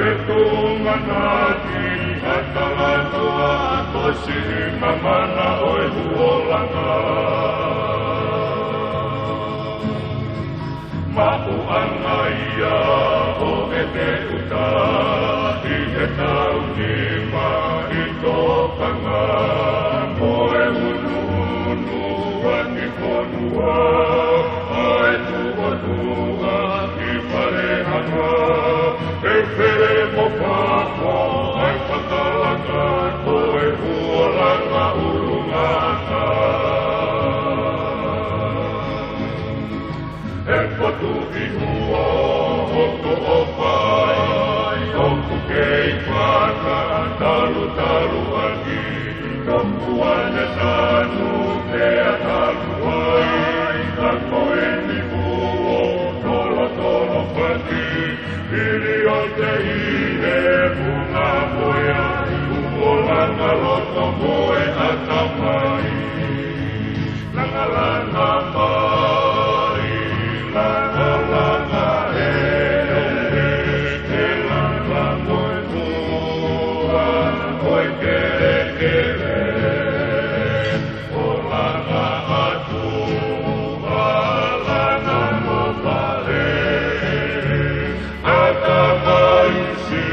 petungan hati Hatalan tua tosi mamana oi huolanga Mahu angaia o ete uta I he tau ni ma I tokanga Moe unu unu aki konua Ae tua tua I parehanga E where mo pako ai patalanga Koe huolanga urungata E potu I hua hoko o pai Toku kei whaka talu talu aki Toku ane tanu mea talu ai Tako e ni huo tolo tolo pati Hiri o te hine bunga moea Huolanga loto moe atamai Langa langa mai Langa langa Te langa moe mua Koe kere kere O langa atu Langa mo pare Atamai si